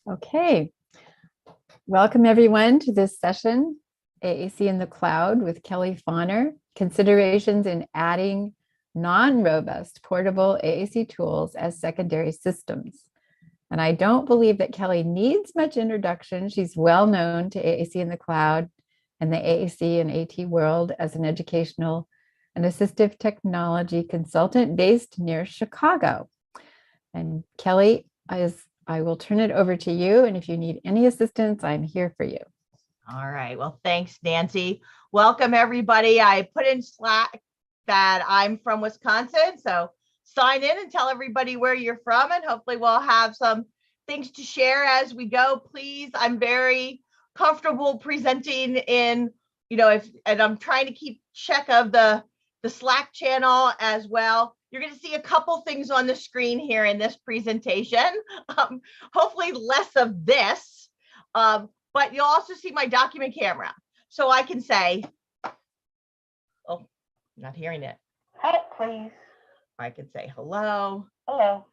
Okay, welcome everyone to this session, AAC in the Cloud with Kelly Fonner, considerations in adding non-robust portable AAC tools as secondary systems. And I don't believe that Kelly needs much introduction. She's well known to AAC in the Cloud and the AAC and AT world as an educational and assistive technology consultant based near Chicago. And Kelly, I will turn it over to you. And if you need any assistance, I'm here for you. All right. Well, thanks, Nancy. Welcome, everybody. I put in Slack that I'm from Wisconsin. So sign in and tell everybody where you're from, and hopefully we'll have some things to share as we go. Please, I'm very comfortable presenting in, and I'm trying to keep check of the Slack channel as well. You're going to see a couple things on the screen here in this presentation. Hopefully less of this, but you'll also see my document camera. So I can say, oh, I'm not hearing it. Hi, please. I can say hello. Hello.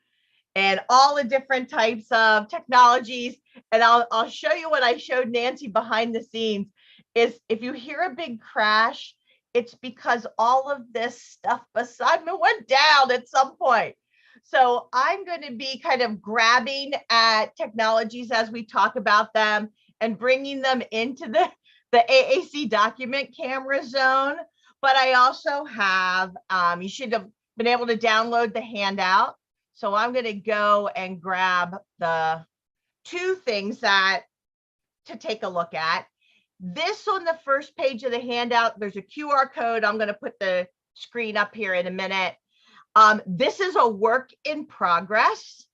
And all the different types of technologies. And I'll show you what I showed Nancy behind the scenes is if you hear a big crash, it's because all of this stuff beside me went down at some point. So I'm going to be kind of grabbing at technologies as we talk about them and bringing them into the AAC document camera zone. But I also have, you should have been able to download the handout. So I'm going to go and grab the two things to take a look at. This on the first page of the handout, there's a QR code. I'm going to put the screen up here in a minute. This is a work in progress.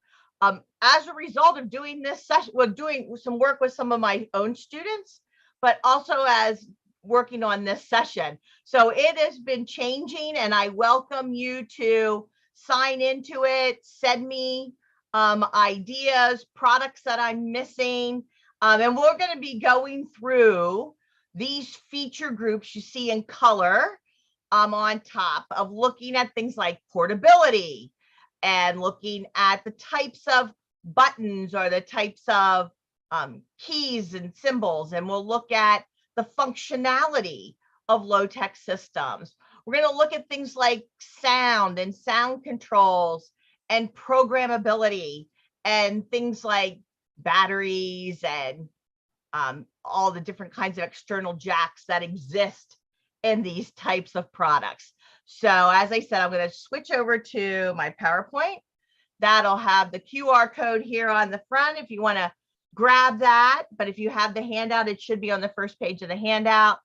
As a result of doing this session, we're doing some work with some of my own students, but also as working on this session. So it has been changing, and I welcome you to sign into it, send me ideas, products that I'm missing. And we're going to be going through these feature groups you see in color on top of looking at things like portability and looking at the types of buttons or the types of keys and symbols. And we'll look at the functionality of low-tech systems. We're going to look at things like sound and sound controls and programmability and things like batteries and all the different kinds of external jacks that exist in these types of products. So as I said, I'm going to switch over to my PowerPoint. That'll have the QR code here on the front if you want to grab that. But if you have the handout, it should be on the first page of the handout.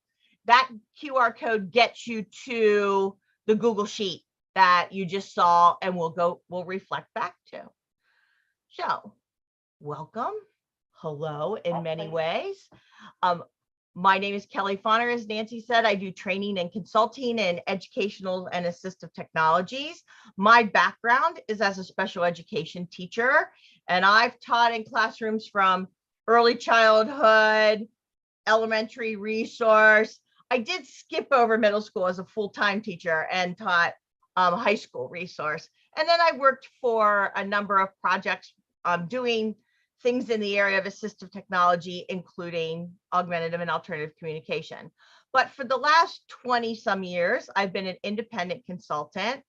That QR code gets you to the Google Sheet that you just saw, and we'll reflect back to. So welcome. Hello in many ways. My name is Kelly Fonner. As Nancy said, I do training and consulting in educational and assistive technologies. My background is as a special education teacher, and I've taught in classrooms from early childhood, elementary resource. I did skip over middle school as a full-time teacher and taught high school resource. And then I worked for a number of projects doing things in the area of assistive technology, including augmentative and alternative communication. But for the last 20 some years, I've been an independent consultant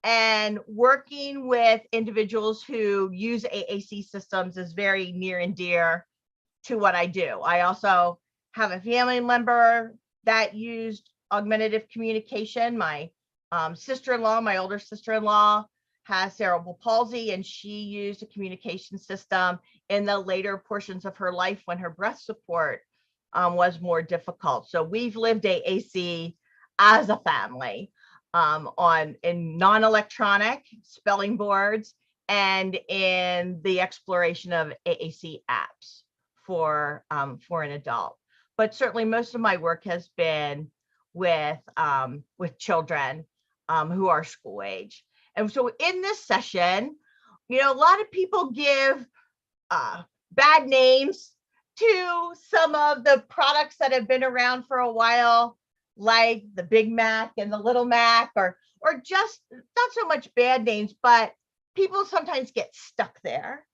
and working with individuals who use AAC systems is very near and dear to what I do. I also have a family member that used augmentative communication. My sister-in-law, my older sister-in-law, has cerebral palsy, and she used a communication system in the later portions of her life when her breath support was more difficult. So we've lived AAC as a family in non-electronic spelling boards and in the exploration of AAC apps for an adult. But certainly most of my work has been with children who are school age. And so in this session, a lot of people give bad names to some of the products that have been around for a while, like the Big Mac and the Little Mac, or just not so much bad names, but people sometimes get stuck there.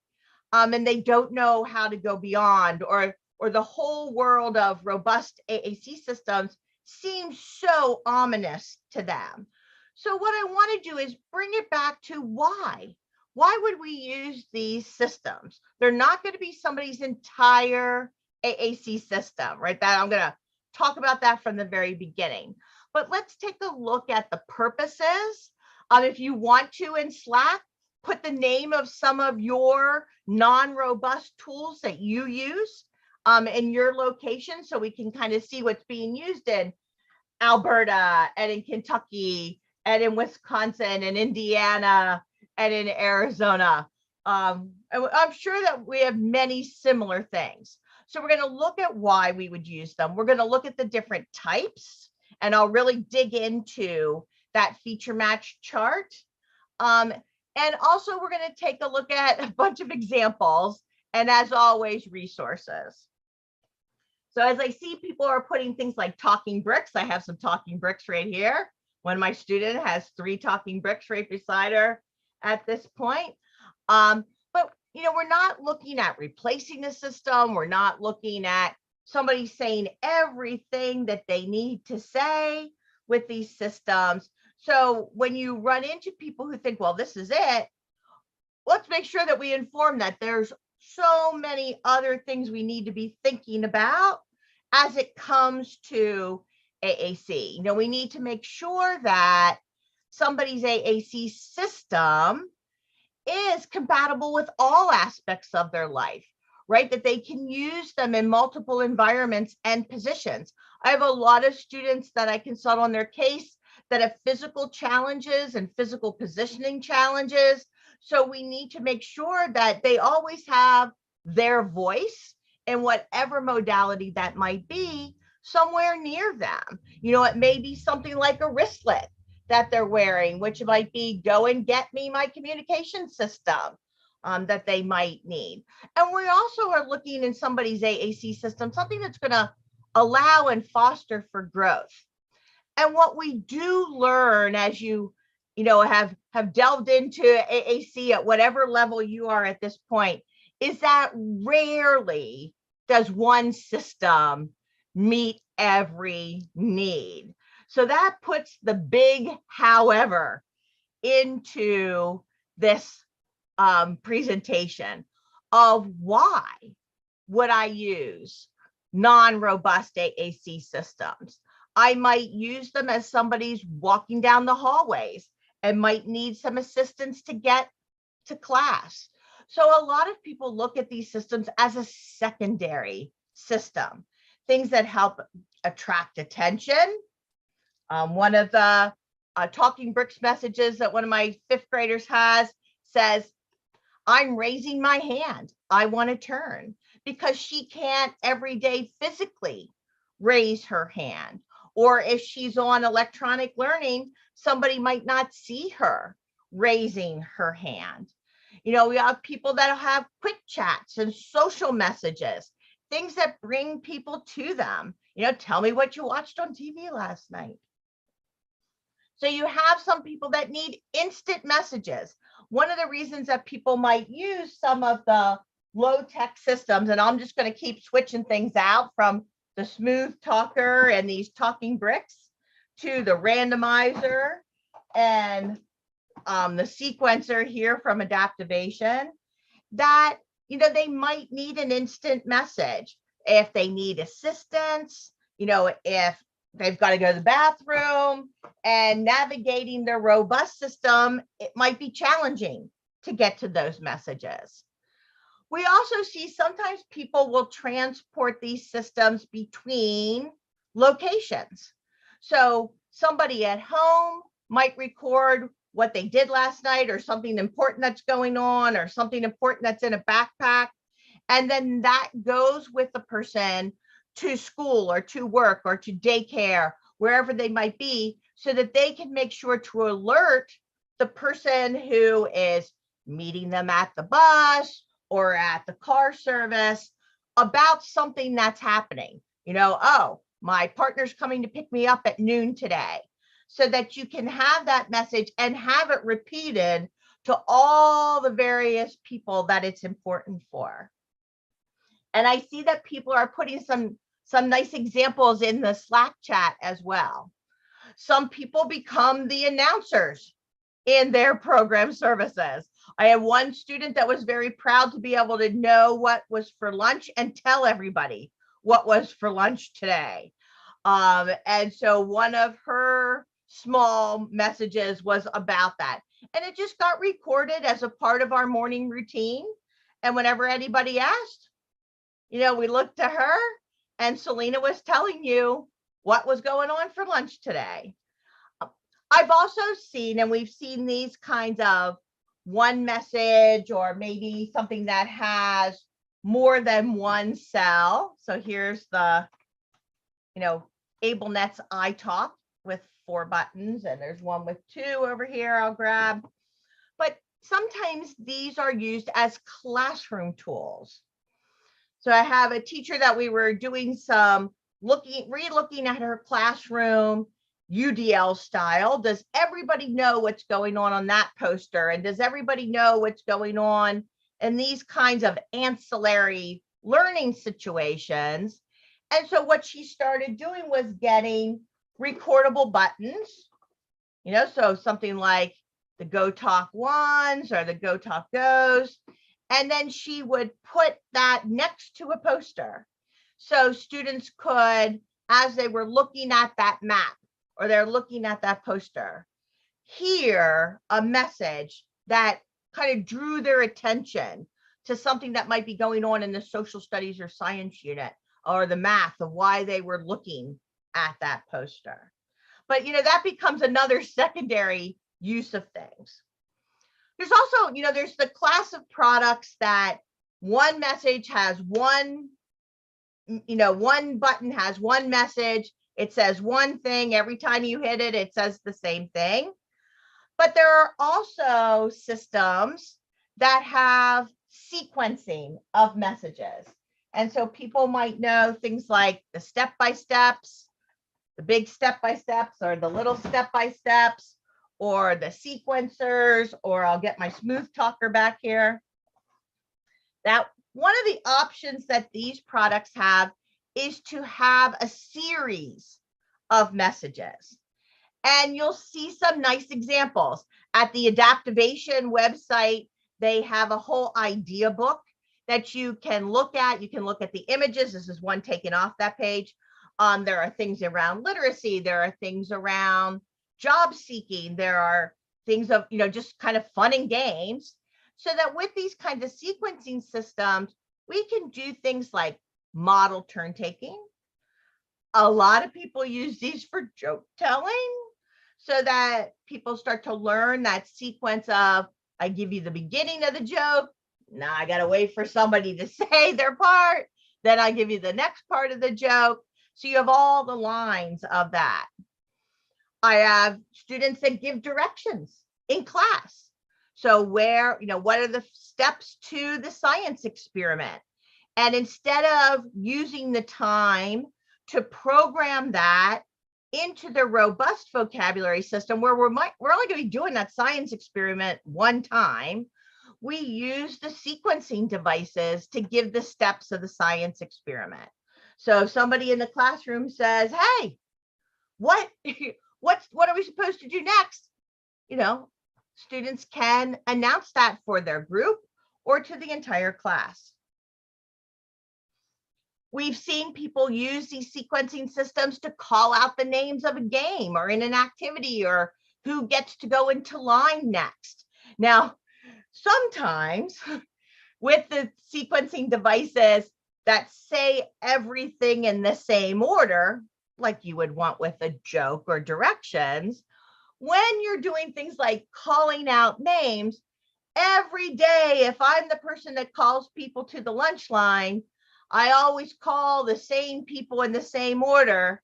and they don't know how to go beyond, or the whole world of robust AAC systems seems so ominous to them. So what I want to do is bring it back to why. Why would we use these systems? They're not going to be somebody's entire AAC system, right? That I'm going to talk about that from the very beginning. But let's take a look at the purposes. If you want to, in Slack, put the name of some of your non-robust tools that you use in your location, so we can kind of see what's being used in Alberta and in Kentucky and in Wisconsin and Indiana and in Arizona. And I'm sure that we have many similar things. So we're going to look at why we would use them. We're going to look at the different types, and I'll really dig into that feature match chart. And also we're going to take a look at a bunch of examples, and as always, resources. So as I see people are putting things like talking bricks, I have some talking bricks right here. One of my students has 3 talking bricks right beside her at this point. But we're not looking at replacing the system. We're not looking at somebody saying everything that they need to say with these systems. So when you run into people who think, well, this is it, let's make sure that we inform that there's so many other things we need to be thinking about as it comes to AAC. We need to make sure that somebody's AAC system is compatible with all aspects of their life, right? That they can use them in multiple environments and positions. I have a lot of students that I consult on their case that have physical challenges and physical positioning challenges. So we need to make sure that they always have their voice in whatever modality that might be somewhere near them. It may be something like a wristlet that they're wearing, which might be go and get me my communication system that they might need. And we also are looking in somebody's AAC system, something that's going to allow and foster for growth. And what we do learn as you have delved into AAC at whatever level you are at this point is that rarely does one system meet every need. So that puts the big however into this presentation of why would I use non-robust AAC systems. I might use them as somebody's walking down the hallways and might need some assistance to get to class. So a lot of people look at these systems as a secondary system, things that help attract attention. One of the talking bricks messages that one of my 5th graders has says, I'm raising my hand, I want to turn, because she can't every day physically raise her hand. Or if she's on electronic learning, somebody might not see her raising her hand. We have people that have quick chats and social messages, things that bring people to them. Tell me what you watched on TV last night. So you have some people that need instant messages. One of the reasons that people might use some of the low-tech systems, and I'm just going to keep switching things out from the smooth talker and these talking bricks to the randomizer and the sequencer here from Adaptivation, that they might need an instant message if they need assistance, if they've got to go to the bathroom, and navigating their robust system, it might be challenging to get to those messages. We also see sometimes people will transport these systems between locations. So somebody at home might record what they did last night, or something important that's going on, or something important that's in a backpack. And then that goes with the person to school or to work or to daycare, wherever they might be, so that they can make sure to alert the person who is meeting them at the bus or at the car service about something that's happening. Oh, my partner's coming to pick me up at noon today, so that you can have that message and have it repeated to all the various people that it's important for. And I see that people are putting some nice examples in the Slack chat as well. Some people become the announcers in their program services. I had one student that was very proud to be able to know what was for lunch and tell everybody what was for lunch today. And so one of her small messages was about that. And it just got recorded as a part of our morning routine. And whenever anybody asked, we looked to her, and Selena was telling you what was going on for lunch today. I've also seen, and we've seen these kinds of one message, or maybe something that has more than one cell. So here's the, AbleNet's iTalk with 4 buttons, and there's one with 2 over here I'll grab. But sometimes these are used as classroom tools. So I have a teacher that we were doing some re-looking at her classroom, UDL style. Does everybody know what's going on that poster? And does everybody know what's going on in these kinds of ancillary learning situations? And so what she started doing was getting recordable buttons, so something like the Go Talk Ones or the Go Talk Goes. And then she would put that next to a poster. So students could, as they were looking at that map or they're looking at that poster, hear a message that kind of drew their attention to something that might be going on in the social studies or science unit, or the math of why they were looking at that poster. But, that becomes another secondary use of things. There's also, there's the class of products that one message has one, one button has one message. It says one thing. Every time you hit it, it says the same thing. But there are also systems that have sequencing of messages. And so people might know things like the step-by-steps, the big step-by-steps, or the little step-by-steps, or the sequencers, or I'll get my smooth talker back here. That one of the options that these products have is to have a series of messages. And you'll see some nice examples. At the Adaptivation website, they have a whole idea book that you can look at. You can look at the images. This is one taken off that page. There are things around literacy. There are things around job seeking. There are things of, just kind of fun and games, so that with these kinds of sequencing systems, we can do things like model turn taking. A lot of people use these for joke telling, so that people start to learn that sequence of, I give you the beginning of the joke. Now I got to wait for somebody to say their part. Then I give you the next part of the joke. So you have all the lines of that. I have students that give directions in class. So where, what are the steps to the science experiment? And instead of using the time to program that into the robust vocabulary system, where we're only going to be doing that science experiment one time, we use the sequencing devices to give the steps of the science experiment. So if somebody in the classroom says, hey, what are we supposed to do next? Students can announce that for their group or to the entire class. We've seen people use these sequencing systems to call out the names of a game or in an activity, or who gets to go into line next. Now, sometimes with the sequencing devices that say everything in the same order, like you would want with a joke or directions, when you're doing things like calling out names, every day, if I'm the person that calls people to the lunch line, I always call the same people in the same order.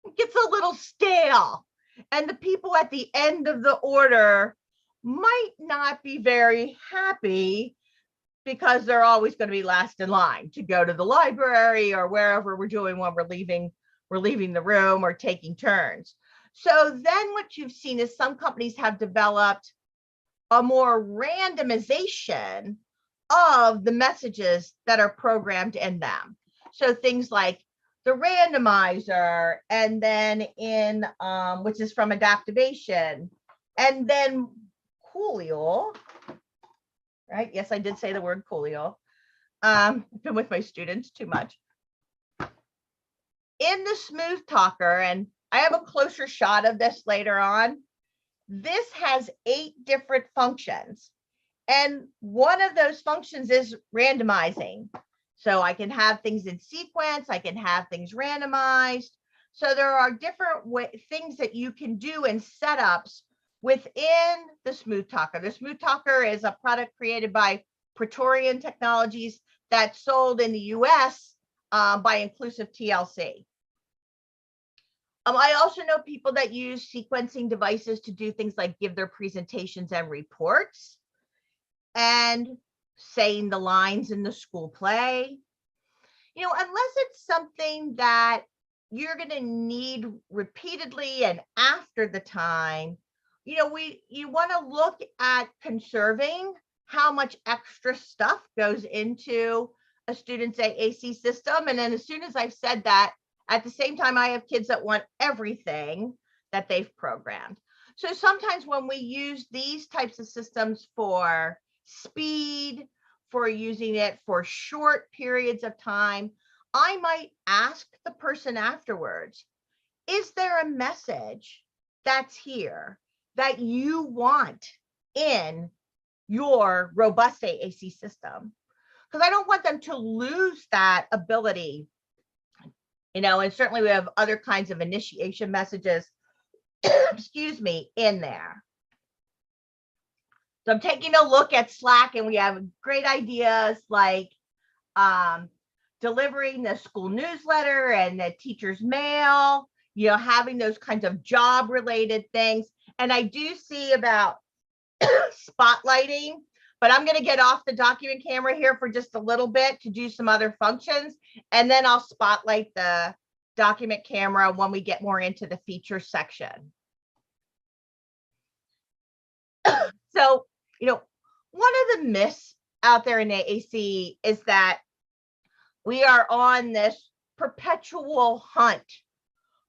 It gets a little stale. And the people at the end of the order might not be very happy, because they're always going to be last in line to go to the library or wherever we're doing when we're leaving the room or taking turns. So then what you've seen is some companies have developed a more randomization of the messages that are programmed in them. So things like the randomizer, and then in which is from adaptivation, and then Coolio, right? Yes, I did say the word Coolio. I've been with my students too much. In the smooth talker, and I have a closer shot of this later on, this has 8 different functions. And one of those functions is randomizing. So I can have things in sequence, I can have things randomized. So there are different things that you can do in setups within the Smooth Talker. The Smooth Talker is a product created by Praetorian Technologies that's sold in the US by Inclusive TLC. I also know people that use sequencing devices to do things like give their presentations and reports, and saying the lines in the school play. Unless it's something that you're going to need repeatedly and after the time, you want to look at conserving how much extra stuff goes into a student's AAC system. And then as soon as I've said that, at the same time, I have kids that want everything that they've programmed. So sometimes when we use these types of systems for speed, for using it for short periods of time, I might ask the person afterwards, is there a message that's here that you want in your robust AAC system? Because I don't want them to lose that ability. And certainly we have other kinds of initiation messages, excuse me, in there. So I'm taking a look at Slack, and we have great ideas like delivering the school newsletter and the teacher's mail, having those kinds of job related things. And I do see about spotlighting, but I'm going to get off the document camera here for just a little bit to do some other functions. And then I'll spotlight the document camera when we get more into the feature section. So, one of the myths out there in AAC is that we are on this perpetual hunt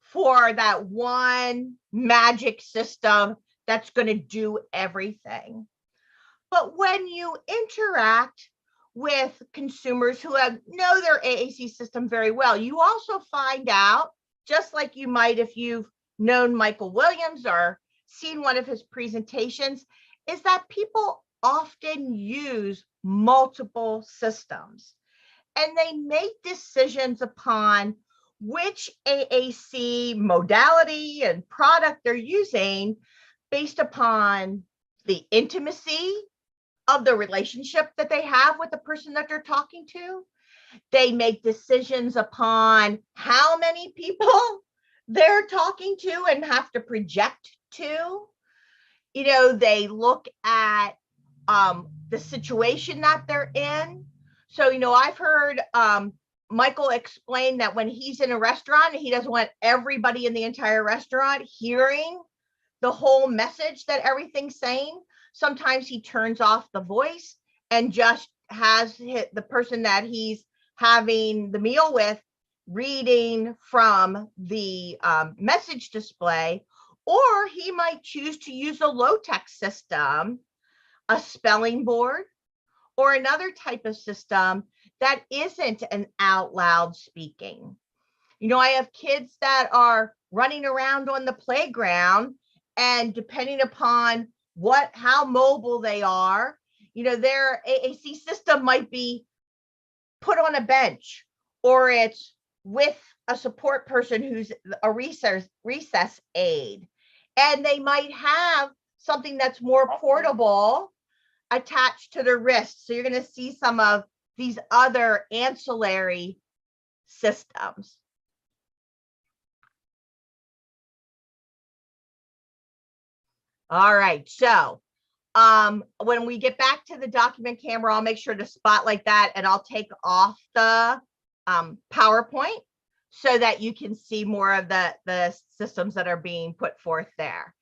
for that one magic system that's going to do everything. But when you interact with consumers who know their AAC system very well, you also find out, just like you might if you've known Michael Williams or seen one of his presentations, is that people often use multiple systems, and they make decisions upon which AAC modality and product they're using based upon the intimacy of the relationship that they have with the person that they're talking to. They make decisions upon how many people they're talking to and have to project to. They look at the situation that they're in. So, I've heard Michael explain that when he's in a restaurant, he doesn't want everybody in the entire restaurant hearing the whole message that everything's saying. Sometimes he turns off the voice and just has the person that he's having the meal with reading from the message display, or he might choose to use a low-tech system, a spelling board, or another type of system that isn't an out loud speaking. I have kids that are running around on the playground, and depending upon how mobile they are, their AAC system might be put on a bench, or it's with a support person who's a recess aide, and they might have something that's more portable attached to their wrist. So you're going to see some of these other ancillary systems. All right, so when we get back to the document camera, I'll make sure to spotlight that, and I'll take off the PowerPoint so that you can see more of the systems that are being put forth there.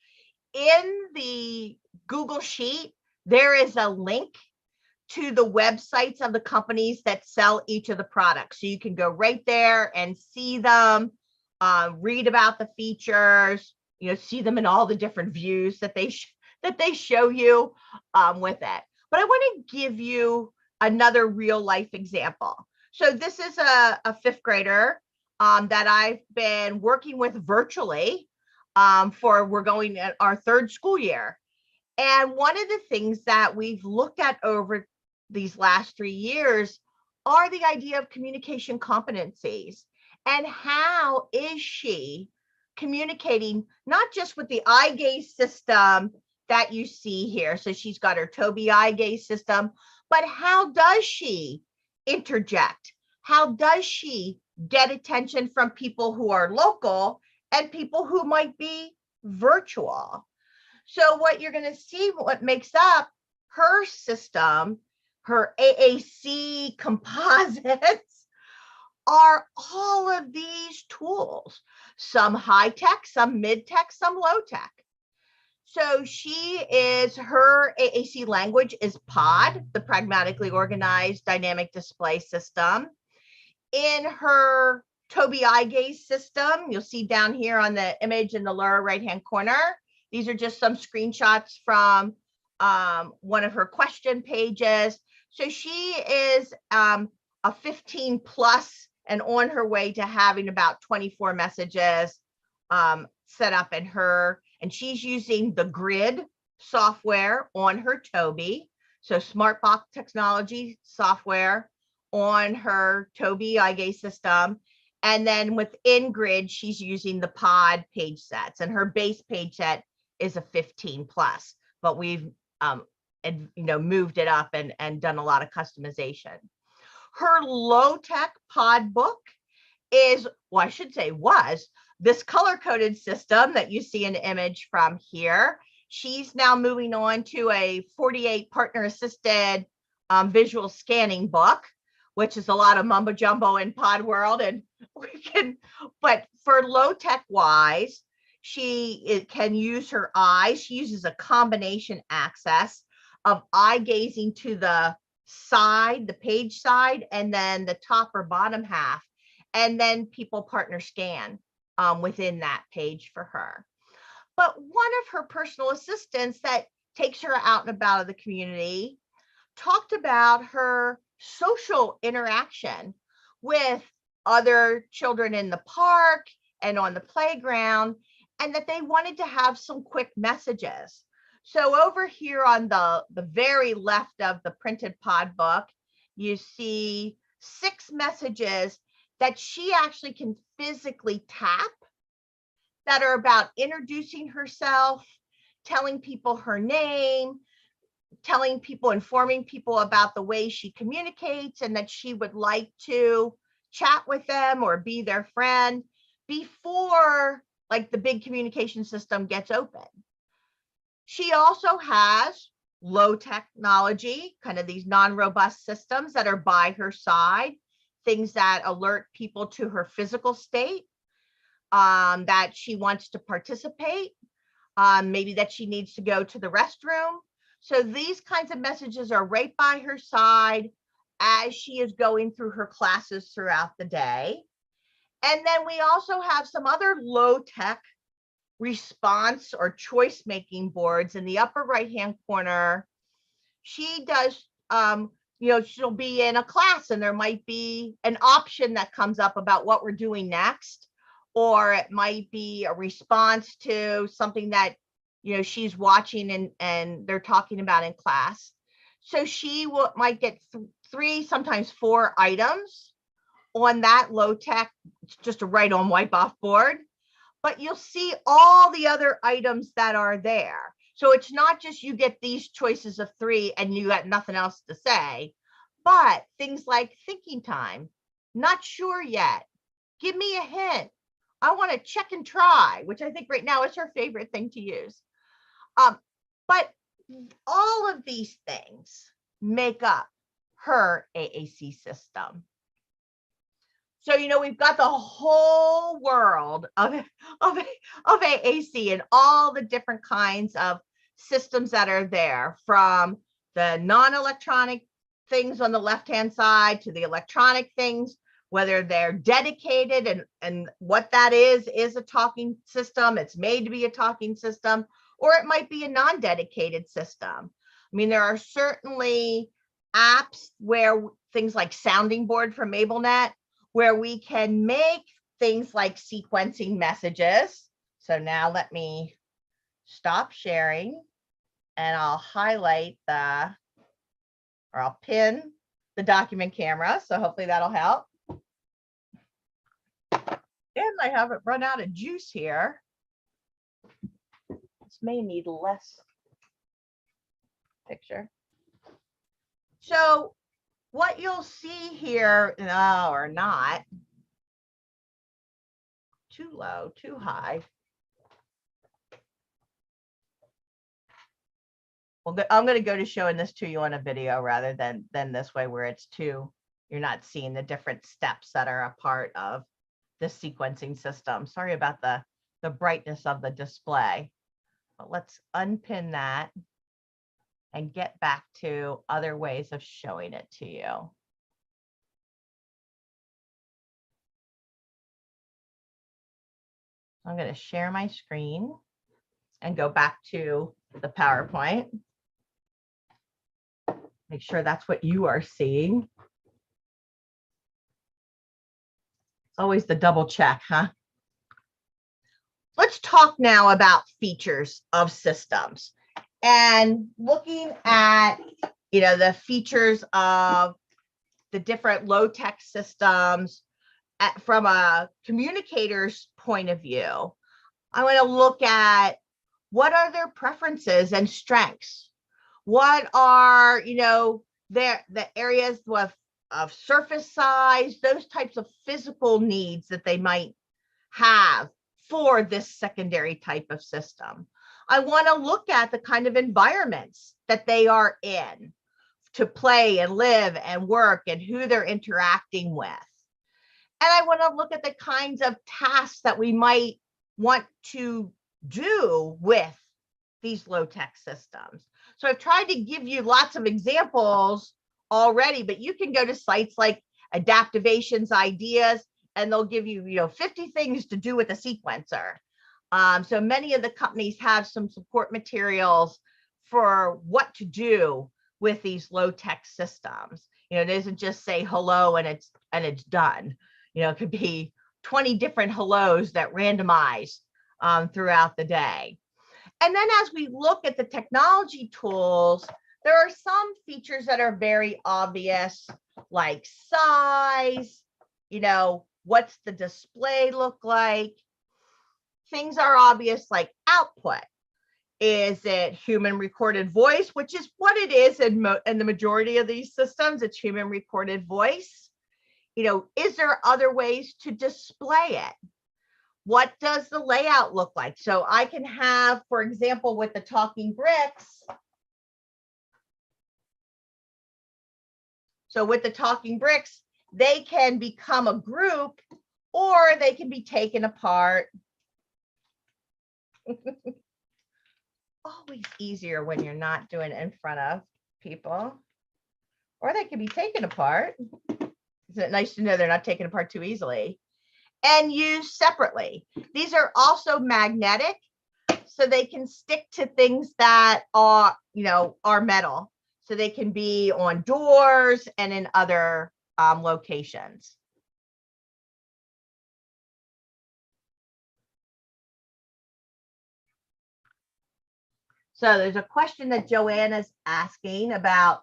In the Google Sheet, there is a link to the websites of the companies that sell each of the products. So you can go right there and see them, read about the features, see them in all the different views that they show you with it. But I want to give you another real life example. So this is a fifth grader that I've been working with virtually we're going at our third school year. And one of the things that we've looked at over these last 3 years are the idea of communication competencies, and how is she communicating, not just with the eye gaze system that you see here. So she's got her Tobii eye gaze system, but how does she interject? How does she get attention from people who are local and people who might be virtual? So what you're going to see, what makes up her system, her AAC composites, are all of these tools, some high tech, some mid tech, some low tech. So her AAC language is POD, the Pragmatically Organized Dynamic Display System. In her Tobii eye gaze system, you'll see down here on the image in the lower right-hand corner, these are just some screenshots from one of her question pages. So she is a 15 plus and on her way to having about 24 messages set up in her. And she's using the grid software on her Tobii. So SmartBox technology software on her Tobii eye gaze system. And then within grid, she's using the POD page sets, and her base page set is a 15 plus, but we've moved it up and done a lot of customization. Her low tech POD book was this color coded system that you see an image from here. She's now moving on to a 48 partner assisted visual scanning book, which is a lot of mumbo jumbo in POD world. And but for low tech wise, she can use her eyes. She uses a combination access of eye gazing to the side, the page side, and then the top or bottom half, and then people partner scan within that page for her. But one of her personal assistants that takes her out and about of the community talked about her social interaction with other children in the park and on the playground, and that they wanted to have some quick messages. So over here on the very left of the printed POD book, you see 6 messages that she actually can physically tap that are about introducing herself, telling people her name, informing people about the way she communicates, and that she would like to chat with them or be their friend before like the big communication system gets open. She also has low technology, kind of these non-robust systems that are by her side, things that alert people to her physical state, that she wants to participate, maybe that she needs to go to the restroom. So these kinds of messages are right by her side as she is going through her classes throughout the day. And then we also have some other low tech response or choice making boards in the upper right hand corner. She does, she'll be in a class and there might be an option that comes up about what we're doing next, or it might be a response to something that she's watching and they're talking about in class. So she might get 3, sometimes 4 items on that low tech, just a write on wipe off board, but you'll see all the other items that are there. So it's not just you get these choices of 3 and you got nothing else to say, but things like thinking time, not sure yet, give me a hint, I want to check and try, which I think right now is her favorite thing to use. But all of these things make up her AAC system. So, we've got the whole world of AAC and all the different kinds of systems that are there, from the non-electronic things on the left-hand side to the electronic things, whether they're dedicated and what that is a talking system. It's made to be a talking system, or it might be a non-dedicated system. I mean, there are certainly apps where things like Sounding Board from MabelNet, where we can make things like sequencing messages. So now let me stop sharing and I'll highlight or I'll pin the document camera. So hopefully that'll help. And I haven't run out of juice here. This may need less picture. So what you'll see here, no, or not, too low, too high. Well, I'm going to go to showing this to you on a video rather than this way, where it's you're not seeing the different steps that are a part of the sequencing system. Sorry about the brightness of the display, but let's unpin that and get back to other ways of showing it to you. I'm going to share my screen and go back to the PowerPoint. Make sure that's what you are seeing. It's always the double check, huh? Let's talk now about features of systems, and looking at, the features of the different low-tech systems from a communicator's point of view. I want to look at what are their preferences and strengths. What are, the areas of surface size, those types of physical needs that they might have for this secondary type of system. I want to look at the kind of environments that they are in to play and live and work, and who they're interacting with. And I want to look at the kinds of tasks that we might want to do with these low-tech systems. So I've tried to give you lots of examples already, but you can go to sites like Adaptivations Ideas, and they'll give you, 50 things to do with a sequencer. So many of the companies have some support materials for what to do with these low-tech systems. It isn't just say hello and it's done. It could be 20 different hellos that randomize throughout the day. And then as we look at the technology tools, there are some features that are very obvious, like size, what's the display look like? Things are obvious, like output. Is it human recorded voice, which is what it is in the majority of these systems? It's human recorded voice. Is there other ways to display it? What does the layout look like? So I can have, for example, with the talking bricks. So with the talking bricks, they can become a group, or they can be taken apart. Always easier when you're not doing it in front of people. Or they can be taken apart. Isn't it nice to know they're not taken apart too easily? And used separately. These are also magnetic, so they can stick to things that are metal. So they can be on doors and in other locations. So there's a question that Joanna's asking about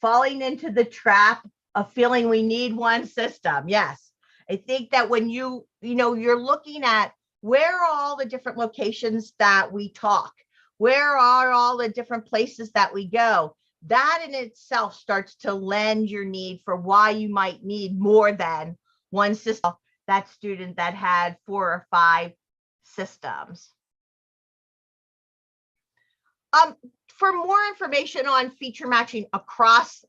falling into the trap of feeling we need one system. Yes, I think that when you're looking at where are all the different locations that we talk, where are all the different places that we go, that in itself starts to lend your need for why you might need more than one system. That student that had 4 or 5 systems. For more information on feature matching across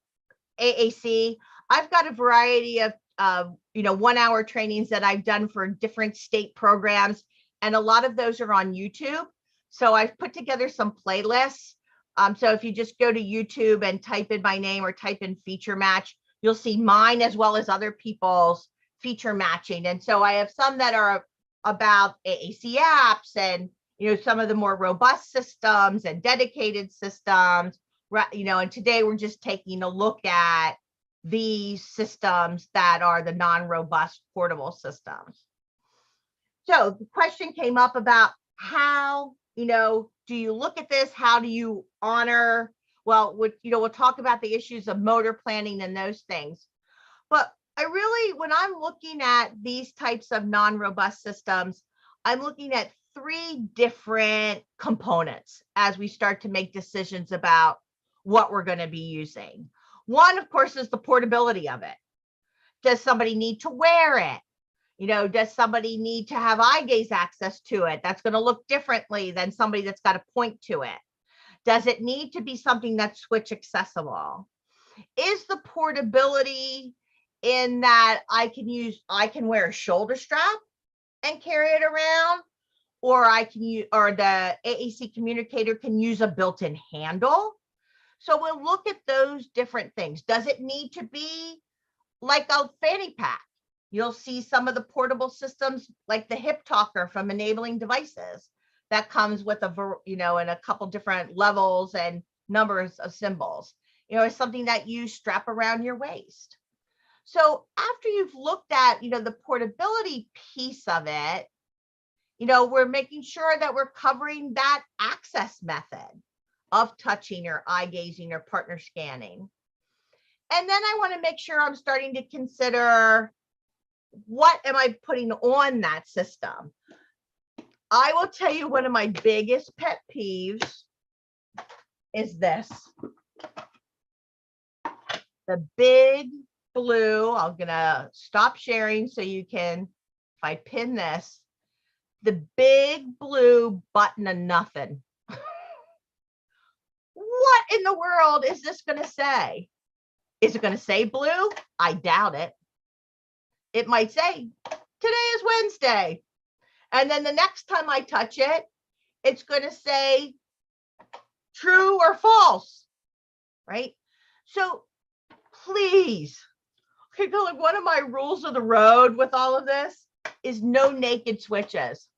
AAC, I've got a variety of 1-hour trainings that I've done for different state programs, and a lot of those are on YouTube. So I've put together some playlists. So if you just go to YouTube and type in my name or type in feature match, you'll see mine as well as other people's feature matching. And so I have some that are about AAC apps and, some of the more robust systems and dedicated systems, and today we're just taking a look at these systems that are the non-robust portable systems. So the question came up about how, do you look at this? How do you honor? Well, we'll talk about the issues of motor planning and those things. But when I'm looking at these types of non-robust systems, I'm looking at 3 different components as we start to make decisions about what we're going to be using. One, of course, is the portability of it. Does somebody need to wear it? Does somebody need to have eye gaze access to it? That's going to look differently than somebody that's got to point to it. Does it need to be something that's switch accessible? Is the portability in that I can wear a shoulder strap and carry it around, or the AAC communicator can use a built-in handle? So we'll look at those different things. Does it need to be like a fanny pack? You'll see some of the portable systems like the hip talker from Enabling Devices that comes with in a couple different levels and numbers of symbols. It's something that you strap around your waist. So after you've looked at, the portability piece of it, we're making sure that we're covering that access method of touching or eye gazing or partner scanning. And then I want to make sure I'm starting to consider, what am I putting on that system? I will tell you, one of my biggest pet peeves is this. The big blue, I'm gonna stop sharing so you can, if I pin this, the big blue button of nothing. What in the world is this gonna say? Is it gonna say blue? I doubt it. It might say, today is Wednesday. And then the next time I touch it, it's going to say true or false, right? So please, like one of my rules of the road with all of this is no naked switches.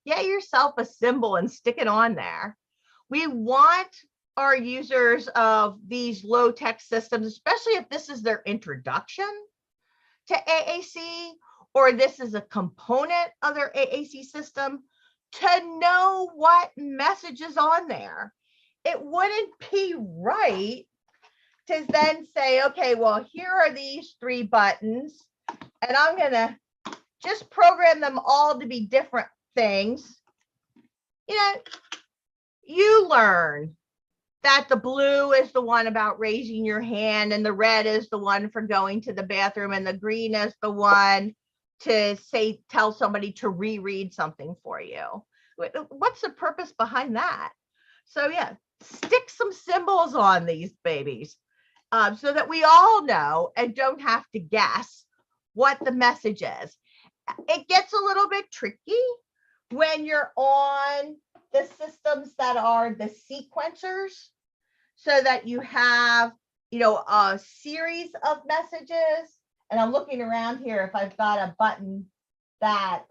Get yourself a symbol and stick it on there. We want our users of these low-tech systems, especially if this is their introduction to AAC, or this is a component of their AAC system, to know what message is on there. It wouldn't be right to then say, okay, well, here are these 3 buttons, and I'm going to just program them all to be different things. You learn that the blue is the one about raising your hand, and the red is the one for going to the bathroom, and the green is the one to tell somebody to reread something for you. What's the purpose behind that? So yeah, stick some symbols on these babies so that we all know and don't have to guess what the message is. It gets a little bit tricky when you're on the systems that are the sequencers, so that you have, a series of messages. And I'm looking around here if I've got a button that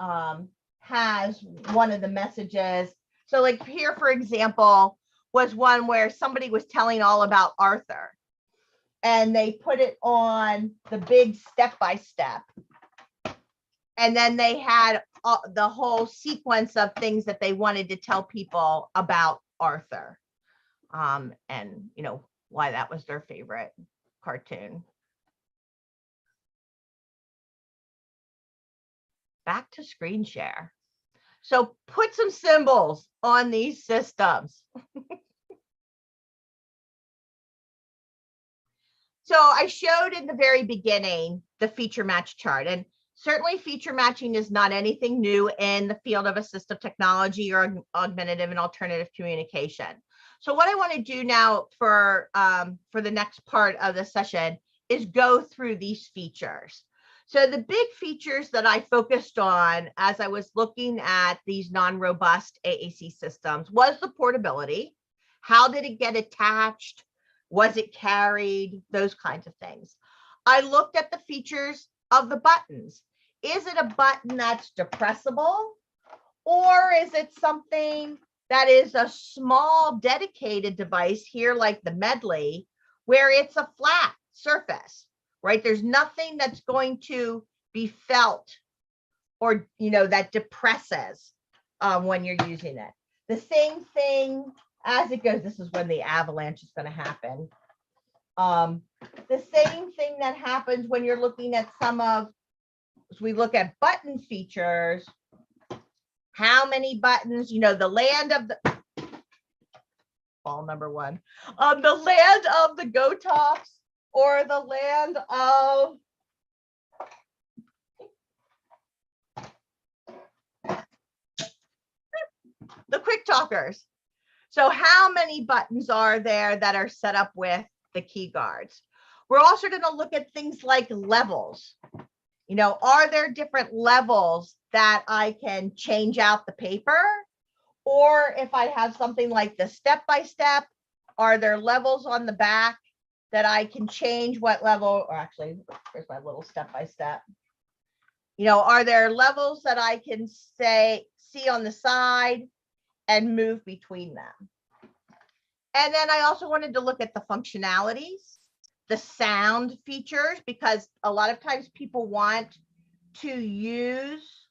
has one of the messages. So like here, for example, was one where somebody was telling all about Arthur, and they put it on the big step-by-step. And then they had the whole sequence of things that they wanted to tell people about Arthur. And why that was their favorite cartoon. Back to screen share. So put some symbols on these systems. So I showed in the very beginning the feature match chart, and certainly feature matching is not anything new in the field of assistive technology or augmentative and alternative communication. So what I want to do now for the next part of the session is go through these features. So the big features that I focused on as I was looking at these non-robust AAC systems was the portability. How did it get attached? Was it carried? Those kinds of things. I looked at the features of the buttons. Is it a button that's depressible? Or is it something that is a small dedicated device here like the Medley, where it's a flat surface, right? There's nothing that's going to be felt or, that depresses when you're using it. The same thing as it goes, this is when the avalanche is going to happen. The same thing that happens when you're looking at as we look at button features, how many buttons, the land of the, ball number one, the land of the Gotops or the land of the Quick Talkers. So how many buttons are there that are set up with the key guards? We're also going to look at things like levels. Are there different levels that I can change out the paper? Or if I have something like the step-by-step, are there levels on the back that I can change what level, or actually, here's my little step-by-step. Are there levels that I can see on the side and move between them? And then I also wanted to look at the functionalities, the sound features, because a lot of times people want to use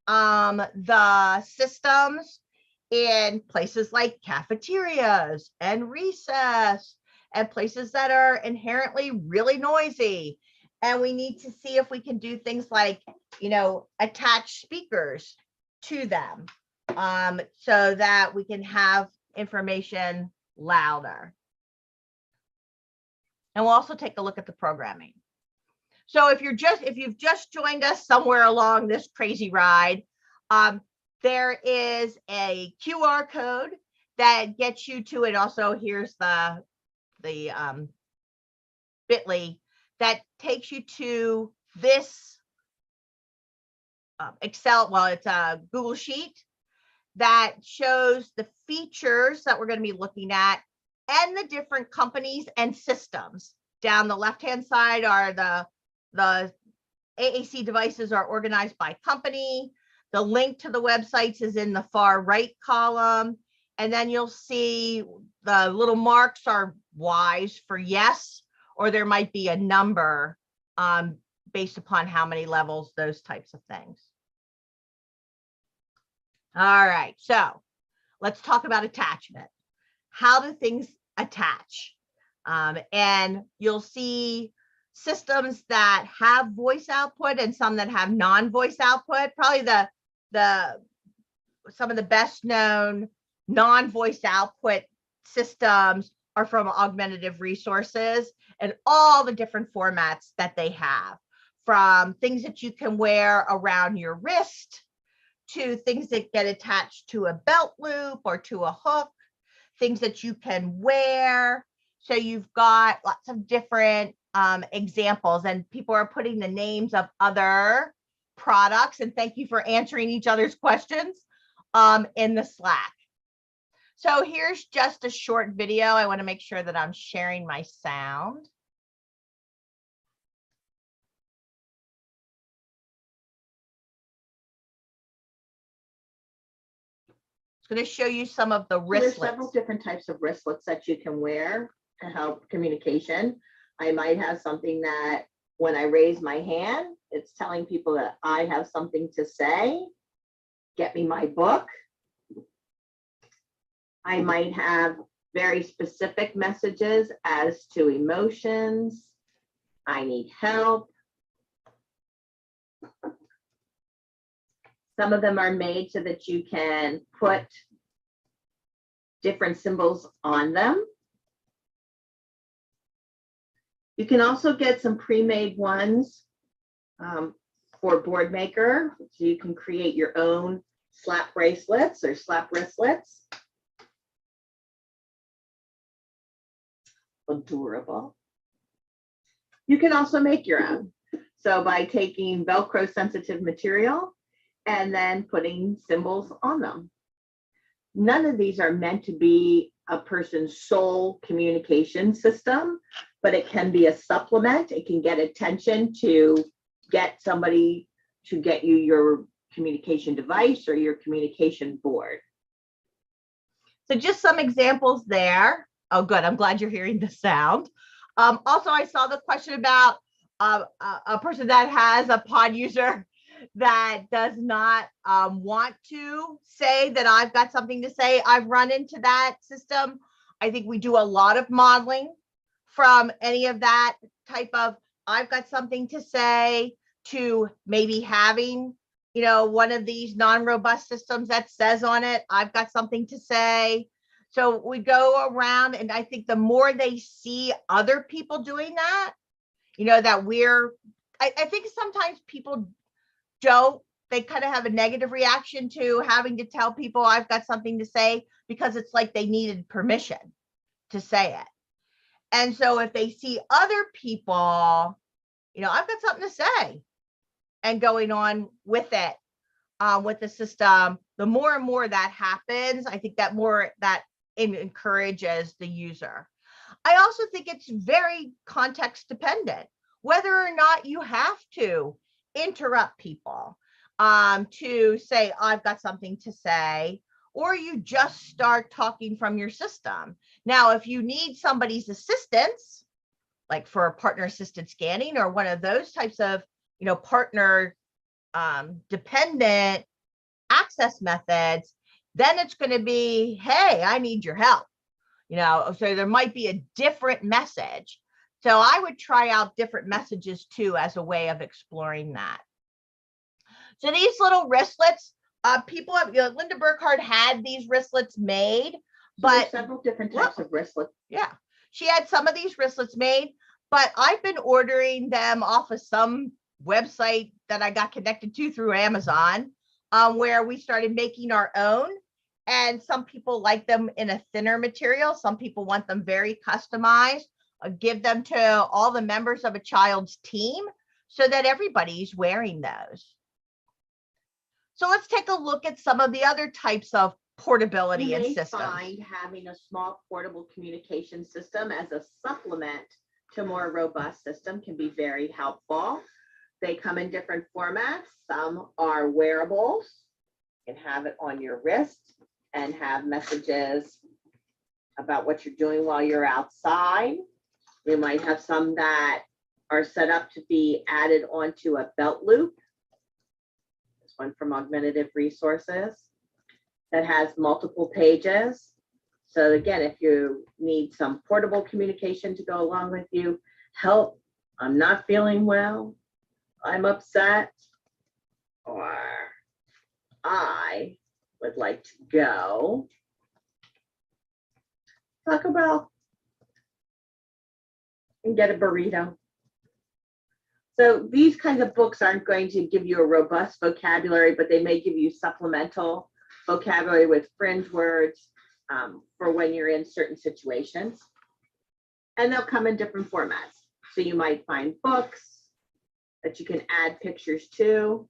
the systems in places like cafeterias and recess and places that are inherently really noisy. And we need to see if we can do things like, attach speakers to them so that we can have information louder. And we'll also take a look at the programming. So if you've just joined us somewhere along this crazy ride, there is a QR code that gets you to it. Also, here's the bit.ly that takes you to this Excel. Well, it's a Google Sheet that shows the features that we're going to be looking at and the different companies and systems. Down the left-hand side are the AAC devices are organized by company. The link to the websites is in the far right column. And then you'll see the little marks are Y's for yes, or there might be a number based upon how many levels, those types of things. All right, so let's talk about attachment. How do things attach? And you'll see systems that have voice output and some that have non-voice output. Probably some of the best known non-voice output systems are from Augmentative Resources and all the different formats that they have, from things that you can wear around your wrist to things that get attached to a belt loop or to a hook, things that you can wear. So you've got lots of different examples, and people are putting the names of other products, and thank you for answering each other's questions in the Slack. So here's just a short video. I want to make sure that I'm sharing my sound. It's going to show you some of the wristlets. There's several different types of wristlets that you can wear to help communication. I might have something that when I raise my hand, it's telling people that I have something to say. Get me my book. I might have very specific messages as to emotions. I need help. Some of them are made so that you can put different symbols on them. You can also get some pre-made ones for Boardmaker. So you can create your own slap bracelets or slap wristlets. Adorable. You can also make your own. So by taking Velcro sensitive material and then putting symbols on them. None of these are meant to be a person's sole communication system, but it can be a supplement. It can get attention to get somebody to get you your communication device or your communication board. So just some examples there. Oh, good. I'm glad you're hearing the sound. Also, I saw the question about a person that has a pod user that does not want to say that I've got something to say. I've run into that system. I think we do a lot of modeling from any of that type of I've got something to say to maybe having, you know, one of these non-robust systems that says on it, I've got something to say. So we go around, and I think the more they see other people doing that, you know, that I think sometimes people they kind of have a negative reaction to having to tell people I've got something to say because it's like they needed permission to say it. And so if they see other people, you know, I've got something to say and going on with it, with the system, the more and more that happens, I think that more that encourages the user. I also think it's very context dependent, whether or not you have to interrupt people to say, I've got something to say, or you just start talking from your system. Now, if you need somebody's assistance, like for a partner assisted scanning or one of those types of, you know, partner dependent access methods, then it's going to be, hey, I need your help. You know, so there might be a different message. So I would try out different messages too as a way of exploring that. So these little wristlets, people have, you know, Linda Burkhardt had these wristlets made, but several different types of wristlets. Yeah, she had some of these wristlets made, but I've been ordering them off of some website that I got connected to through Amazon, where we started making our own. And some people like them in a thinner material. Some people want them very customized. Give them to all the members of a child's team so that everybody's wearing those. So let's take a look at some of the other types of portability and systems. You may find having a small portable communication system as a supplement to a more robust system can be very helpful. They come in different formats. Some are wearables. You can have it on your wrist and have messages about what you're doing while you're outside. You might have some that are set up to be added onto a belt loop. This one from Augmentative Resources that has multiple pages. So again, if you need some portable communication to go along with you, help, I'm not feeling well, I'm upset, or I would like to go Taco Bell and get a burrito. So these kinds of books aren't going to give you a robust vocabulary, but they may give you supplemental vocabulary with fringe words for when you're in certain situations. And they'll come in different formats. So you might find books that you can add pictures to.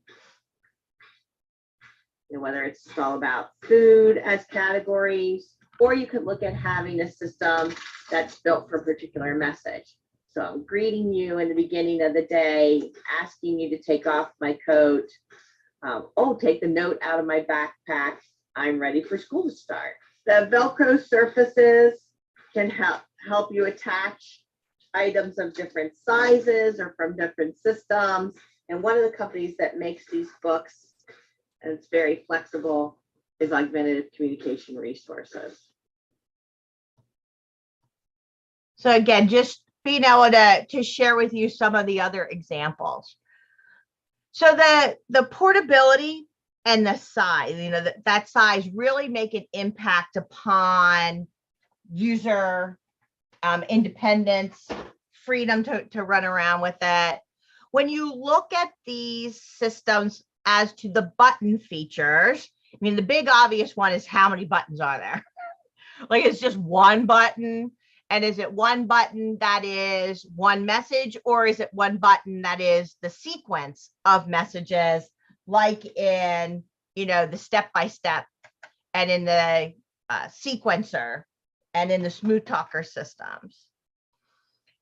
You know, whether it's all about food as categories, or you could look at having a system that's built for a particular message. So I'm greeting you in the beginning of the day, asking you to take off my coat. Oh, take the note out of my backpack. I'm ready for school to start. The Velcro surfaces can help you attach items of different sizes or from different systems. And one of the companies that makes these books, and it's very flexible, is Augmentative Communication Resources. So again, just being able to share with you some of the other examples. So the portability and the size, you know, that size really make an impact upon user independence, freedom to run around with it. When you look at these systems as to the button features, I mean, the big obvious one is how many buttons are there? Like it's just one button And is it one button that is one message, or is it one button that is the sequence of messages, like in, the step-by-step and in the sequencer and in the smooth talker systems?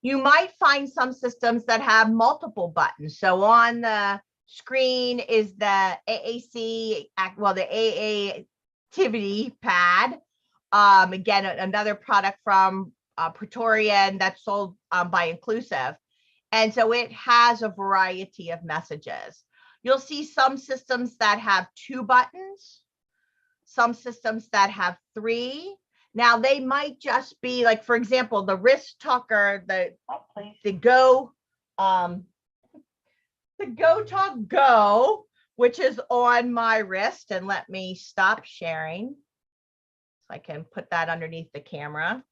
You might find some systems that have multiple buttons. So on the screen is the AAC, the AA activity pad. Again, another product from Praetorian that's sold by Inclusive. And so it has a variety of messages. You'll see some systems that have 2 buttons, some systems that have 3. Now they might just be like, for example, the wrist talker, the Go Talk Go, which is on my wrist. And let me stop sharing so I can put that underneath the camera.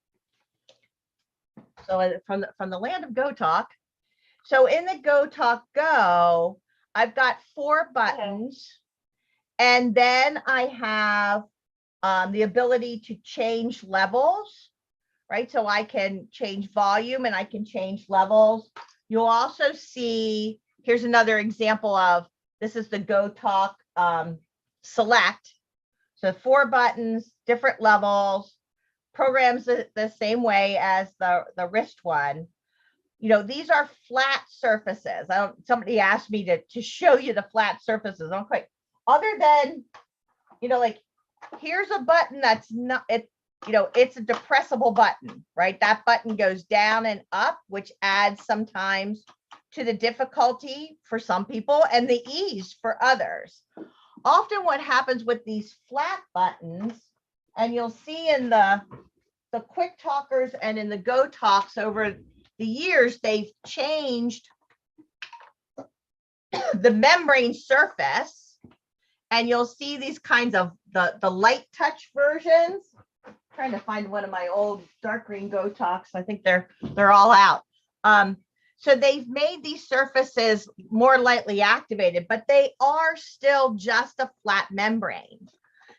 So from the land of Go Talk. So in the Go Talk Go, I've got 4 buttons, and then I have the ability to change levels, right? So I can change volume and I can change levels. You'll also see, here's another example of, this is the Go Talk Select. So 4 buttons, different levels, programs the same way as the wrist one. These are flat surfaces. Somebody asked me to show you the flat surfaces. I'm quite, other than, like, here's a button that's not, it's a depressible button, right? That button goes down and up, which adds sometimes to the difficulty for some people and the ease for others. Often what happens with these flat buttons, and you'll see in the Quick Talkers and in the Go Talks over the years, they've changed the membrane surface, and you'll see these kinds of the light touch versions. I'm trying to find one of my old dark green Go Talks. I think they're all out. So they've made these surfaces more lightly activated, but they are still just a flat membrane.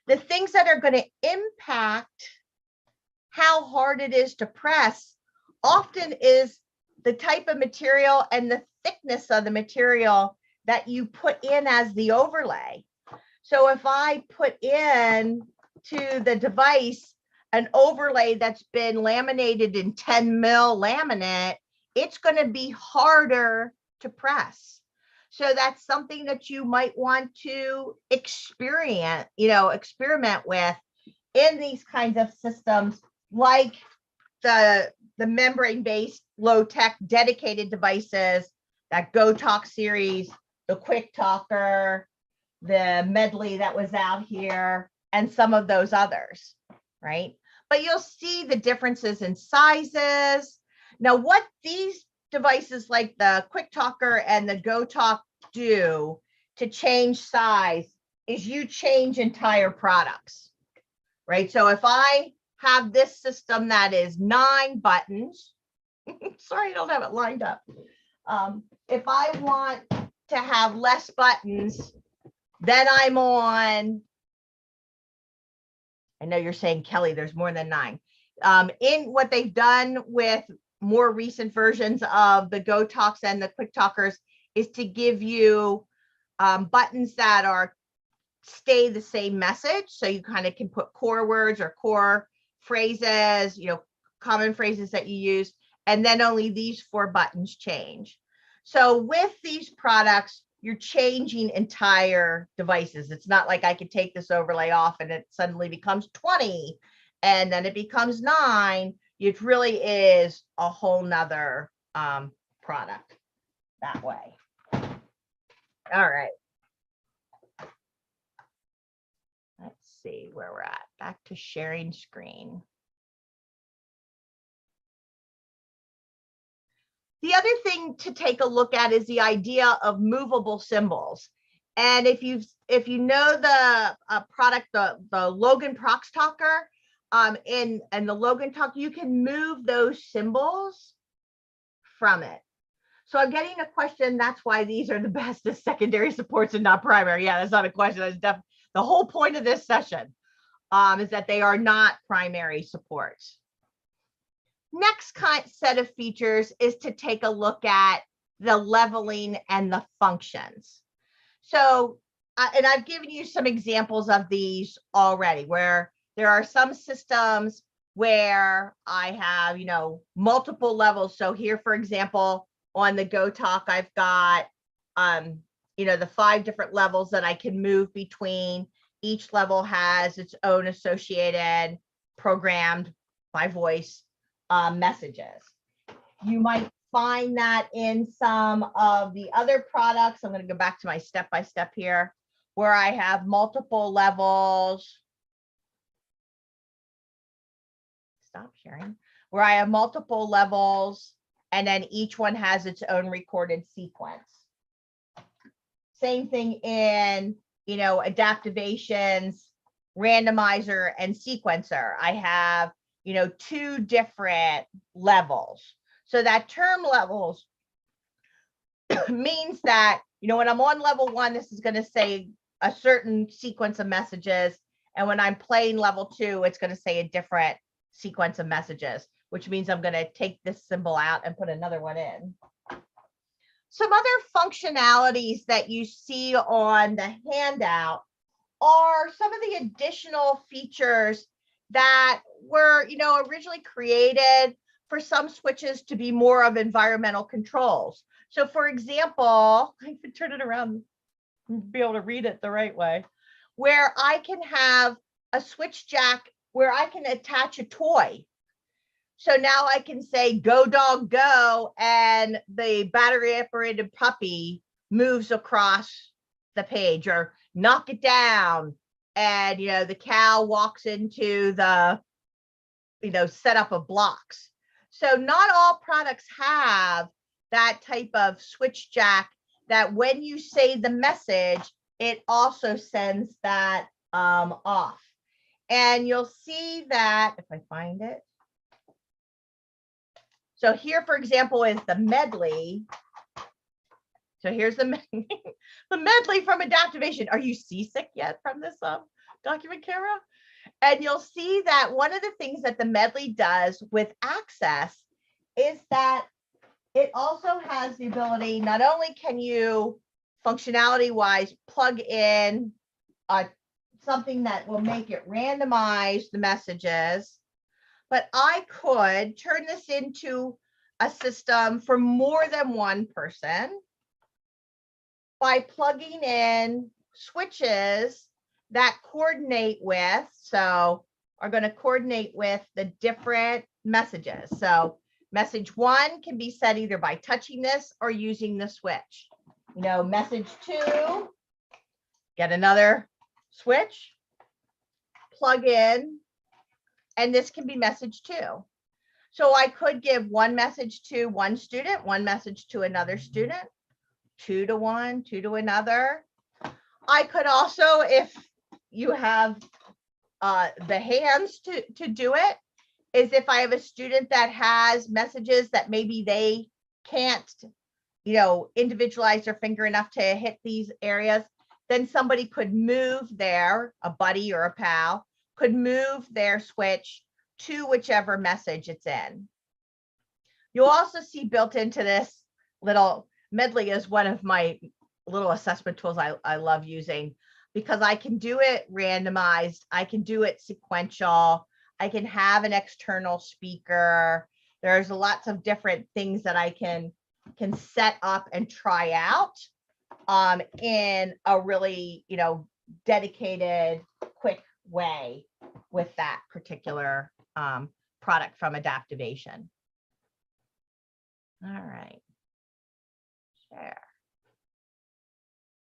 The things that are going to impact how hard it is to press often is the type of material and the thickness of the material that you put in as the overlay. So if I put in to the device an overlay that's been laminated in 10 mil laminate, it's going to be harder to press. So that's something that you might want to experiment with in these kinds of systems, like the membrane-based low-tech dedicated devices, that Go Talk series, the Quick Talker, the medley that was out here, and some of those others, right? But you'll see the differences in sizes. Now, what these devices like the Quick Talker and the Go Talk do to change size is you change entire products, right? So if I have this system that is 9 buttons, sorry, I don't have it lined up. If I want to have less buttons, then I'm on, I know you're saying, Kelly, there's more than 9. In what they've done with more recent versions of the Go Talks and the Quick Talkers is to give you buttons that stay the same message. So you kind of can put core words or core phrases, common phrases that you use, and then only these 4 buttons change. So with these products, you're changing entire devices. It's not like I could take this overlay off and it suddenly becomes 20 and then it becomes 9. It really is a whole nother product that way. All right. Let's see where we're at. Back to sharing screen. The other thing to take a look at is the idea of movable symbols. And if you know the product, the Logan Prox Talker, and the Logan Talk, you can move those symbols from it. So I'm getting a question, that's why these are the best as secondary supports and not primary. Yeah, that's not a question. That's the whole point of this session is that they are not primary supports. Next set of features is to take a look at the leveling and the functions. So, and I've given you some examples of these already, where there are some systems where I have, multiple levels. So here, for example, on the GoTalk, I've got, the 5 different levels that I can move between. Each level has its own associated programmed by voice messages. You might find that in some of the other products. I'm going to go back to my step-by-step here, where I have multiple levels. Stop sharing. Where I have multiple levels, and then each one has its own recorded sequence. Same thing in, adaptivations, randomizer, and sequencer. I have, 2 different levels. So that term levels means that, when I'm on level 1, this is going to say a certain sequence of messages. And when I'm playing level 2, it's going to say a different sequence of messages, which means I'm going to take this symbol out and put another one in. Some other functionalities that you see on the handout are some of the additional features that were, originally created for some switches to be more of environmental controls. So for example, I can turn it around and be able to read it the right way, where I can have a switch jack where I can attach a toy. So now I can say, go dog, go, and the battery operated puppy moves across the page, or knock it down. And, the cow walks into the, setup of blocks. So not all products have that type of switch jack that when you say the message, it also sends that off. And you'll see that if I find it. So here, for example, is the medley. So here's the medley from Adaptivation. Are you seasick yet from this document, Kara? And you'll see that one of the things that the medley does with Access is that it also has the ability, not only can you functionality-wise plug in something that will make it randomize the messages, but I could turn this into a system for more than one person by plugging in switches that coordinate with, so are going to coordinate with the different messages. So message 1 can be set either by touching this or using the switch. Message 2, get another switch, plug in, and this can be message 2. So I could give one message to one student, one message to another student, 2 to one, 2 to another. I could also, if you have the hands to do it, is if I have a student that has messages that maybe they can't, individualize their finger enough to hit these areas, then somebody could move a buddy or a pal, could move their switch to whichever message it's in. You'll also see built into this little medley is one of my little assessment tools I love using, because I can do it randomized, I can do it sequential, I can have an external speaker. There's lots of different things that I can set up and try out in a really, dedicated, quick way with that particular product from Adaptivation. All right. Share.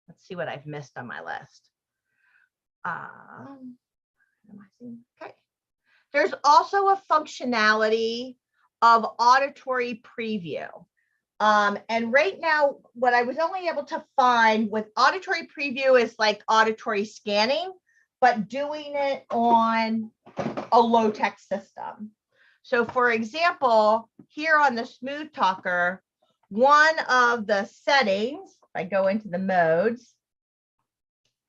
Let's see what I've missed on my list. Okay. There's also a functionality of auditory preview. And right now, what I was only able to find with auditory preview is like auditory scanning, but doing it on a low-tech system. So for example, here on the Smooth Talker, one of the settings, if I go into the modes,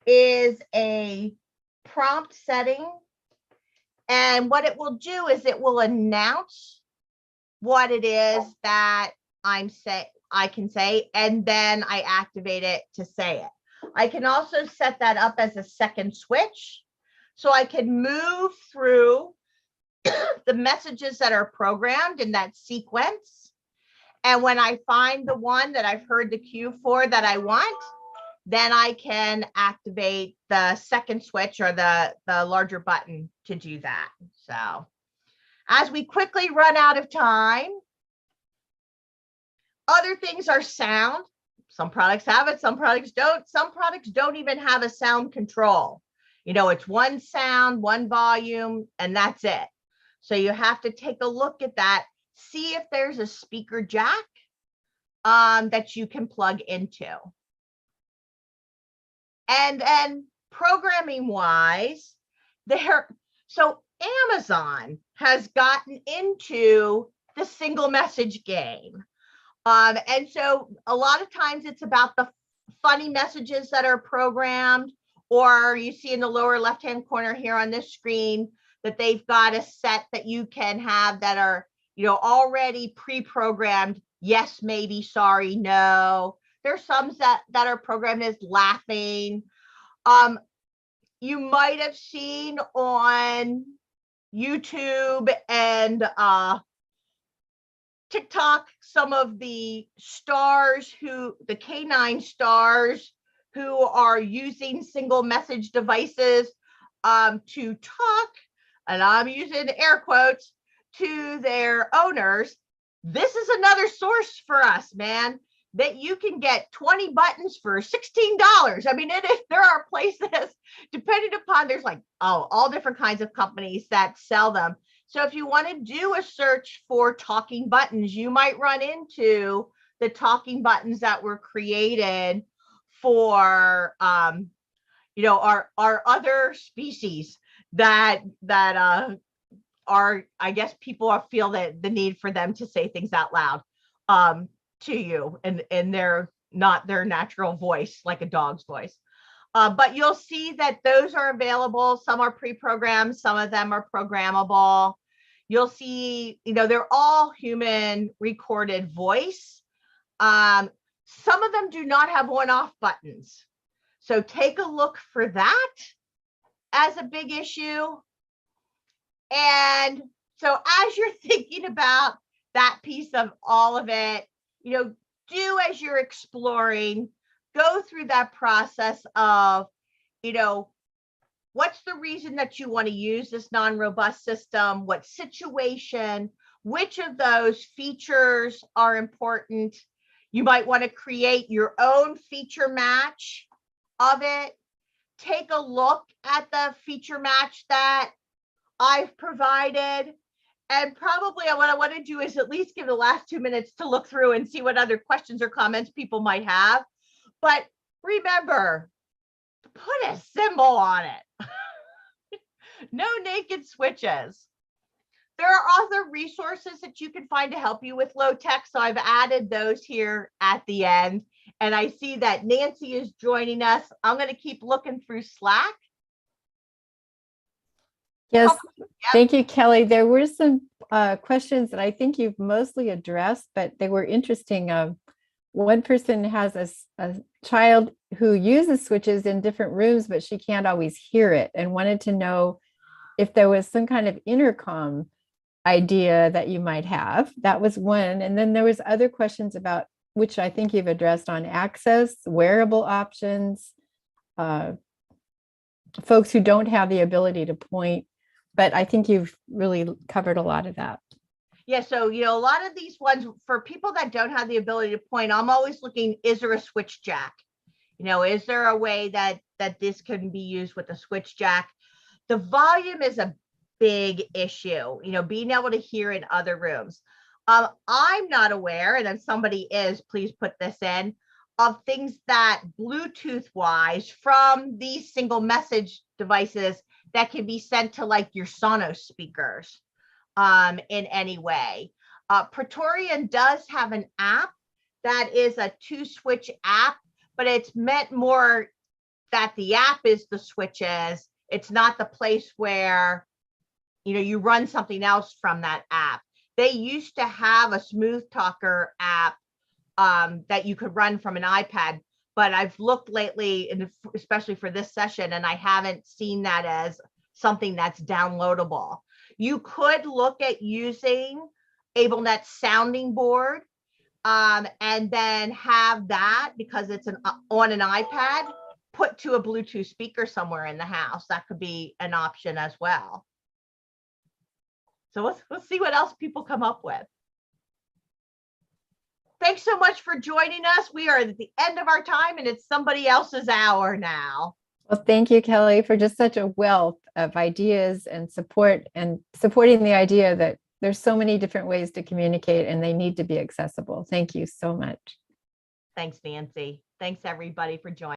is a prompt setting. And what it will do is it will announce what it is that I can say, and then I activate it to say it. I can also set that up as a second switch, so I can move through the messages that are programmed in that sequence. And when I find the one that I've heard the cue for that I want, then I can activate the second switch or the larger button to do that. So as we quickly run out of time, other things are sound. Some products have it, some products don't. Some products don't even have a sound control. You know, it's one sound, one volume, and that's it. So you have to take a look at that, see if there's a speaker jack that you can plug into. And then programming wise, so Amazon has gotten into the single message game. And so a lot of times it's about the funny messages that are programmed, or you see in the lower left-hand corner here on this screen that they've got a set that you can have that are, you know, already pre-programmed. Yes, maybe, sorry, no. There's some that are programmed as laughing. You might have seen on YouTube and TikTok some of the stars the canine stars who are using single message devices to talk, and I'm using air quotes, to their owners. This is another source for us, man, that you can get 20 buttons for $16. I mean, there are places, depending upon, there's like, all different kinds of companies that sell them. So if you want to do a search for talking buttons, you might run into the talking buttons that were created for, you know, our other species that are, I guess people feel that the need for them to say things out loud to you, and they're not their natural voice, like a dog's voice. But you'll see that those are available. Some are pre-programmed, some of them are programmable. You'll see, you know, they're all human recorded voice. Some of them do not have on-off buttons. So take a look for that as a big issue. And so as you're thinking about that piece of all of it, you know, do as you're exploring, go through that process of, you know, what's the reason that you want to use this non-robust system? What situation? Which of those features are important? You might want to create your own feature match of it. Take a look at the feature match that I've provided. And probably what I want to do is at least give the last 2 minutes to look through and see what other questions or comments people might have. But remember, put a symbol on it. No naked switches. There are other resources that you can find to help you with low tech. So I've added those here at the end. And I see that Nancy is joining us. I'm going to keep looking through Slack. Yes, thank you, Kelly. There were some questions that I think you've mostly addressed, but they were interesting. One person has a child who uses switches in different rooms, but she can't always hear it, and wanted to know if there was some kind of intercom idea that you might have. That was one. And then there was other questions about, which I think you've addressed, on access, wearable options, folks who don't have the ability to point. But I think you've really covered a lot of that. Yeah, so, you know, a lot of these ones, for people that don't have the ability to point, I'm always looking, is there a switch jack? You know, is there a way that this can be used with a switch jack? The volume is a big issue, you know, being able to hear in other rooms. I'm not aware, and if somebody is, please put this in, of things that Bluetooth wise from these single message devices that can be sent to like your Sonos speakers in any way. Praetorian does have an app that is a 2-switch app, but it's meant more that the app is the switches. It's not the place where, you know, you run something else from that app. They used to have a Smooth Talker app that you could run from an iPad, but I've looked lately, especially for this session, and I haven't seen that as something that's downloadable. You could look at using AbleNet sounding board and then have that, because it's on an iPad, put to a Bluetooth speaker somewhere in the house. That could be an option as well. So let's see what else people come up with. Thanks so much for joining us. We are at the end of our time and it's somebody else's hour now. Well, thank you, Kelly, for just such a wealth of ideas and support, and supporting the idea that there's so many different ways to communicate and they need to be accessible. Thank you so much. Thanks, Nancy. Thanks, everybody, for joining.